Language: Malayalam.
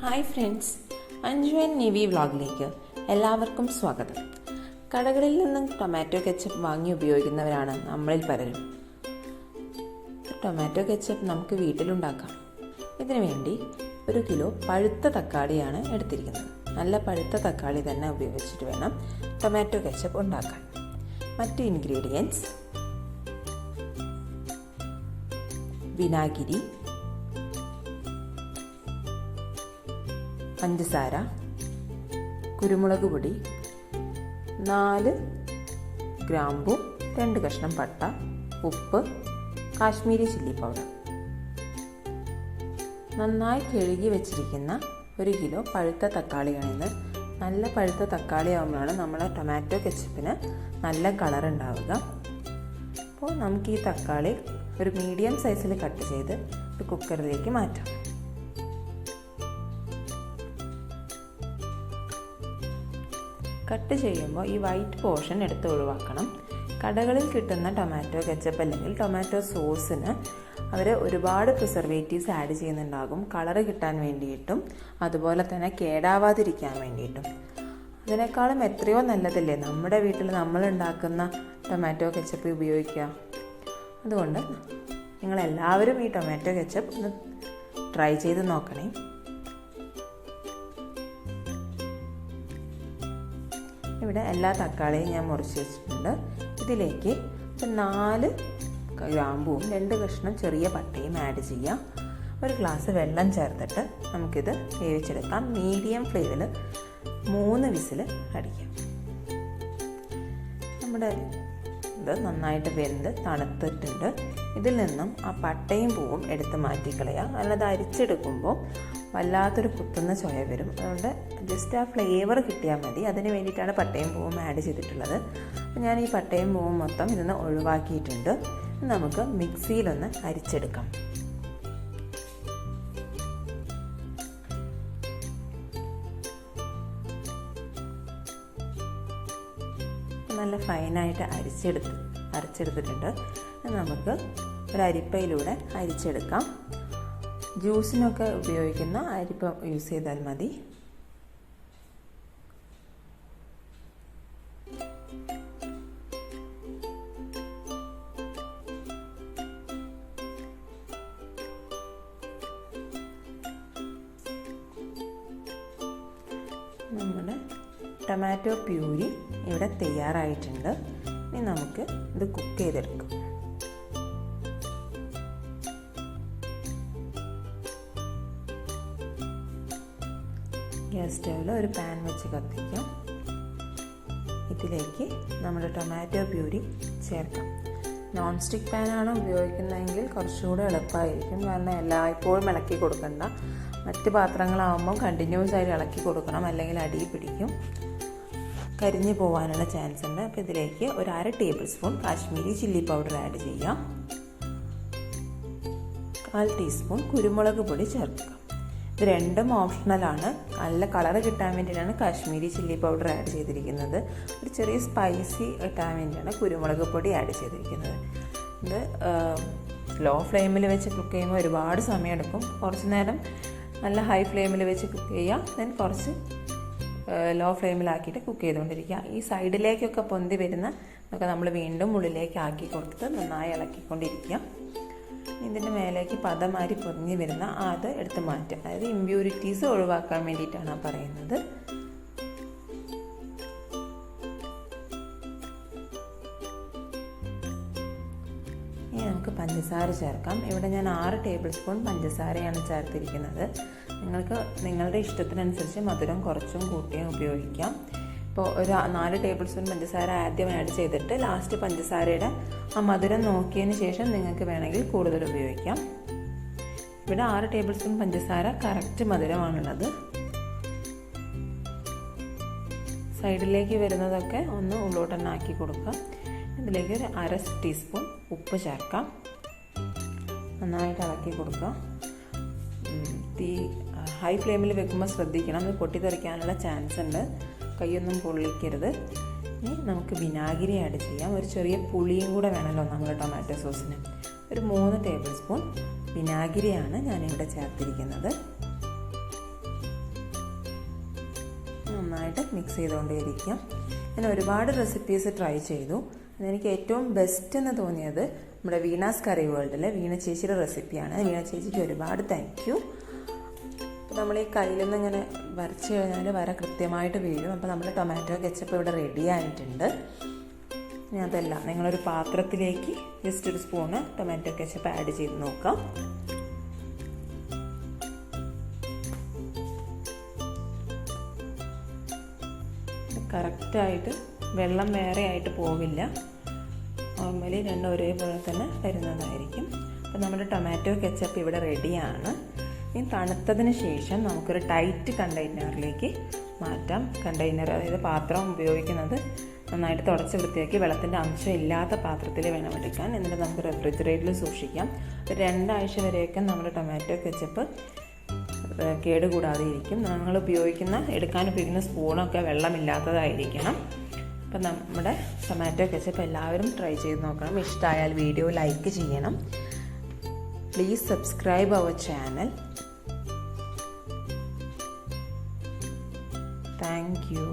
Hi friends, Anju and Nivi വ്ളോഗിലേക്ക് എല്ലാവർക്കും സ്വാഗതം. കടകളിൽ നിന്നും ടൊമാറ്റോ കെച്ചപ്പ് വാങ്ങി ഉപയോഗിക്കുന്നവരാണ് നമ്മളിൽ പലരും. ടൊമാറ്റോ കെച്ചപ്പ് നമുക്ക് വീട്ടിലുണ്ടാക്കാം. ഇതിനു വേണ്ടി 1 കിലോ പഴുത്ത തക്കാളിയാണ് എടുത്തിരിക്കുന്നത്. നല്ല പഴുത്ത തക്കാളി തന്നെ ഉപയോഗിച്ചിട്ട് വേണം ടൊമാറ്റോ കെച്ചപ്പ് ഉണ്ടാക്കാൻ. മറ്റ് ഇൻഗ്രീഡിയൻസ്: വിനാഗിരി, പഞ്ചസാര, കുരുമുളക് പൊടി, 4 ഗ്രാമ്പു, 2 കഷ്ണം പട്ട, ഉപ്പ്, കാശ്മീരി ചില്ലി പൗഡർ. നന്നായി കഴുകി വെച്ചിരിക്കുന്ന 1 കിലോ പഴുത്ത തക്കാളിയാണിത്. നല്ല പഴുത്ത തക്കാളി ആകുമ്പോഴാണ് നമ്മളെ ടൊമാറ്റോ കെച്ചപ്പിന് നല്ല കളർ ഉണ്ടാവുക. അപ്പോൾ നമുക്ക് ഈ തക്കാളി ഒരു മീഡിയം സൈസിൽ കട്ട് ചെയ്ത് ഒരു കുക്കറിലേക്ക് മാറ്റാം. കട്ട് ചെയ്യുമ്പോൾ ഈ വൈറ്റ് പോർഷൻ എടുത്ത് ഒഴിവാക്കണം. കടകളിൽ കിട്ടുന്ന ടൊമാറ്റോ കെച്ചപ്പ് അല്ലെങ്കിൽ ടൊമാറ്റോ സോസിന് അവർ ഒരുപാട് പ്രിസർവേറ്റീവ്സ് ആഡ് ചെയ്യുന്നുണ്ടാകും, കളറ് കിട്ടാൻ വേണ്ടിയിട്ടും അതുപോലെ തന്നെ കേടാവാതിരിക്കാൻ വേണ്ടിയിട്ടും. അതിനേക്കാളും എത്രയോ നല്ലതല്ലേ നമ്മുടെ വീട്ടിൽ നമ്മൾ ഉണ്ടാക്കുന്ന ടൊമാറ്റോ കെച്ചപ്പ് ഉപയോഗിക്കുക. അതുകൊണ്ട് നിങ്ങളെല്ലാവരും ഈ ടൊമാറ്റോ കെച്ചപ്പ് ഒന്ന് ട്രൈ ചെയ്ത് നോക്കണേ. ഇവിടെ എല്ലാ തക്കാളിയും ഞാൻ മുറിച്ച് വെച്ചിട്ടുണ്ട്. ഇതിലേക്ക് 4 ഗ്രാമ്പുവും 2 കഷ്ണം ചെറിയ പട്ടയും ആഡ് ചെയ്യാം. 1 ഗ്ലാസ് വെള്ളം ചേർത്തിട്ട് നമുക്കിത് വേവിച്ചെടുക്കാം. മീഡിയം ഫ്ലെയിമിൽ 3 വിസിൽ അടിക്കാം. നമ്മുടെ ഇത് നന്നായിട്ട് വെന്ത് തണുത്തിട്ടുണ്ട്. ഇതിൽ നിന്നും ആ പട്ടയും പൂവും എടുത്ത് മാറ്റിക്കളയുക. അല്ലാതെ അരിച്ചെടുക്കുമ്പോൾ വല്ലാത്തൊരു കുത്തുന്ന ചൊയ വരും. അതുകൊണ്ട് ജസ്റ്റ് ആ ഫ്ലേവർ കിട്ടിയാൽ മതി. അതിന് വേണ്ടിയിട്ടാണ് പട്ടയും പൂവും ആഡ് ചെയ്തിട്ടുള്ളത്. അപ്പോൾ ഞാൻ ഈ പട്ടയും പൂവും മൊത്തം ഇതിന്ന് ഒഴിവാക്കിയിട്ടുണ്ട്. നമുക്ക് മിക്സിയിലൊന്ന് അരിച്ചെടുക്കാം. നല്ല ഫൈനായിട്ട് അരച്ചെടുത്തിട്ടുണ്ട്. നമുക്ക് ഒരു അരിപ്പയിലൂടെ അരിച്ചെടുക്കാം. ജ്യൂസിനൊക്കെ ഉപയോഗിക്കുന്ന അരിപ്പ യൂസ് ചെയ്താൽ മതി. നമ്മുടെ ടൊമാറ്റോ പ്യൂരി ഇവിടെ തയ്യാറായിട്ടുണ്ട്. ഇനി നമുക്ക് ഇത് കുക്ക് ചെയ്തെടുക്കാം. ഗ്യാസ് സ്റ്റൗവിൽ ഒരു പാൻ വെച്ച് കത്തിക്കാം. ഇതിലേക്ക് നമ്മുടെ ടൊമാറ്റോ പ്യൂരി ചേർക്കാം. നോൺ സ്റ്റിക്ക് പാനാണ് ഉപയോഗിക്കുന്നതെങ്കിൽ കുറച്ചുകൂടെ എളുപ്പമായിരിക്കും. കാരണം എല്ലായ്പ്പോഴും ഇളക്കി കൊടുക്കണ്ട. മറ്റ് പാത്രങ്ങളാകുമ്പം കണ്ടിന്യൂസ് ആയിട്ട് ഇളക്കി കൊടുക്കണം, അല്ലെങ്കിൽ അടി പിടിക്കും, കരിഞ്ഞു പോകാനുള്ള ചാൻസ് ഉണ്ട്. അപ്പോൾ ഇതിലേക്ക് ഒരു 1/2 table spoon Kashmiri chilli powder add ചെയ്യാം. 1/4 ടീസ്പൂൺ കുരുമുളക് പൊടി ചേർക്കുക. ഇത് രണ്ടും ഓപ്ഷണലാണ്. നല്ല കളർ കിട്ടാൻ വേണ്ടിയിട്ടാണ് കാശ്മീരി ചില്ലി പൗഡർ ആഡ് ചെയ്തിരിക്കുന്നത്. ഒരു ചെറിയ സ്പൈസി കിട്ടാൻ വേണ്ടിയാണ് കുരുമുളക് പൊടി ആഡ് ചെയ്തിരിക്കുന്നത്. ഇത് ലോ ഫ്ലെയിമിൽ വെച്ച് കുക്ക് ചെയ്യുമ്പോൾ ഒരുപാട് സമയമെടുക്കും. കുറച്ച് നേരം നല്ല ഹൈ ഫ്ലെയിമിൽ വെച്ച് കുക്ക് ചെയ്യുക. ദെൻ കുറച്ച് ലോ ഫ്ലെയിമിലാക്കിയിട്ട് കുക്ക് ചെയ്തുകൊണ്ടിരിക്കുക. ഈ സൈഡിലേക്കൊക്കെ പൊന്തി വരുന്ന ഒക്കെ നമ്മൾ വീണ്ടും ഉള്ളിലേക്ക് ആക്കി കൊടുത്ത് നന്നായി ഇളക്കിക്കൊണ്ടിരിക്കുക. ഇതിൻ്റെ മേലേക്ക് പദമാരി പൊങ്ങി വരുന്ന അത് എടുത്ത് മാറ്റുക. അതായത് ഇമ്പ്യൂരിറ്റീസ് ഒഴിവാക്കാൻ വേണ്ടിയിട്ടാണ് പറയുന്നത്. ഇനി നമുക്ക് പഞ്ചസാര ചേർക്കാം. ഇവിടെ ഞാൻ 6 ടേബിൾ സ്പൂൺ പഞ്ചസാരയാണ് ചേർത്തിരിക്കുന്നത്. നിങ്ങൾക്ക് നിങ്ങളുടെ ഇഷ്ടത്തിനനുസരിച്ച് മധുരം കുറച്ചും കൂട്ടിയും ഉപയോഗിക്കാം. ഇപ്പോൾ ഒരു 4 ടേബിൾ സ്പൂൺ പഞ്ചസാര ആദ്യം ആഡ് ചെയ്തിട്ട് ലാസ്റ്റ് പഞ്ചസാരയുടെ ആ മധുരം നോക്കിയതിന് ശേഷം നിങ്ങൾക്ക് വേണമെങ്കിൽ കൂടുതൽ ഉപയോഗിക്കാം. ഇവിടെ 6 ടേബിൾ സ്പൂൺ പഞ്ചസാര കറക്റ്റ് മധുരമാണുള്ളത്. സൈഡിലേക്ക് വരുന്നതൊക്കെ ഒന്ന് ഉള്ളോട്ട് തന്നെ ആക്കി കൊടുക്കാം. ഇതിലേക്ക് ഒരു 1/2 ടീസ്പൂൺ ഉപ്പ് ചേർക്കാം. നന്നായിട്ട് ഇളക്കി കൊടുക്കുക. തീ ഹൈ ഫ്ലെയിമിൽ വെക്കുമ്പോൾ ശ്രദ്ധിക്കണം, ഇത് പൊട്ടിത്തെറിക്കാനുള്ള ചാൻസ് ഉണ്ട്. കൈയൊന്നും പൊള്ളിക്കരുത്. ഇനി നമുക്ക് വിനാഗിരി ആഡ് ചെയ്യാം. ഒരു ചെറിയ പുളിയും കൂടെ വേണമല്ലോ നമ്മൾ ടൊമാറ്റോ സോസിന്. ഒരു 3 ടേബിൾ സ്പൂൺ വിനാഗിരിയാണ് ഞാനിവിടെ ചേർത്തിരിക്കുന്നത്. നന്നായിട്ട് മിക്സ് ചെയ്തുകൊണ്ടേയിരിക്കാം. ഞാൻ ഒരുപാട് റെസിപ്പീസ് ട്രൈ ചെയ്തു. എനിക്ക് ഏറ്റവും ബെസ്റ്റ് എന്ന് തോന്നിയത് നമ്മുടെ വീണാസ് കറി വേൾഡിലെ വീണ ചേച്ചിയുടെ റെസിപ്പിയാണ്. വീണ ചേച്ചിക്ക് ഒരുപാട് താങ്ക് യു. അപ്പോൾ നമ്മൾ ഈ കയ്യിൽ നിന്ന് ഇങ്ങനെ വരച്ച് കഴിഞ്ഞാൽ വര കൃത്യമായിട്ട് വീഴും. അപ്പോൾ നമ്മുടെ ടൊമാറ്റോ കെച്ചപ്പ് ഇവിടെ റെഡി ആയിട്ടുണ്ട്. ഇനി അതെല്ലാം നിങ്ങളൊരു പാത്രത്തിലേക്ക് ജസ്റ്റ് ഒരു സ്പൂണ് ടൊമാറ്റോ കെച്ചപ്പ് ആഡ് ചെയ്ത് നോക്കാം. കറക്റ്റായിട്ട് വെള്ളം വേറെ ആയിട്ട് പോവില്ല. നോർമലി രണ്ടും ഒരേപോലെ തന്നെ വരുന്നതായിരിക്കും. അപ്പോൾ നമ്മുടെ ടൊമാറ്റോ കെച്ചപ്പ് ഇവിടെ റെഡിയാണ്. ഇനി തണുത്തതിന് ശേഷം നമുക്കൊരു ടൈറ്റ് കണ്ടെയ്നറിലേക്ക് മാറ്റാം. കണ്ടെയ്നർ അതായത് പാത്രം ഉപയോഗിക്കുന്നത് നന്നായിട്ട് തുടച്ച് വൃത്തിയാക്കി വെള്ളത്തിൻ്റെ അംശം ഇല്ലാത്ത പാത്രത്തിൽ വേണം എടുക്കാൻ. എന്നിട്ട് നമുക്ക് റെഫ്രിജറേറ്ററിൽ സൂക്ഷിക്കാം. 2 ആഴ്ച വരെയൊക്കെ നമ്മുടെ ടൊമാറ്റോ കെച്ചപ്പ് കേടുകൂടാതെ ഇരിക്കും. ഞങ്ങൾ എടുക്കാൻ ഉപയോഗിക്കുന്ന സ്പൂണൊക്കെ വെള്ളമില്ലാത്തതായിരിക്കണം. അപ്പം നമ്മുടെ ടൊമാറ്റോ കെച്ചപ്പ് എല്ലാവരും ട്രൈ ചെയ്ത് നോക്കണം. ഇഷ്ടമായാൽ വീഡിയോ ലൈക്ക് ചെയ്യണം. Please subscribe our channel. Thank U.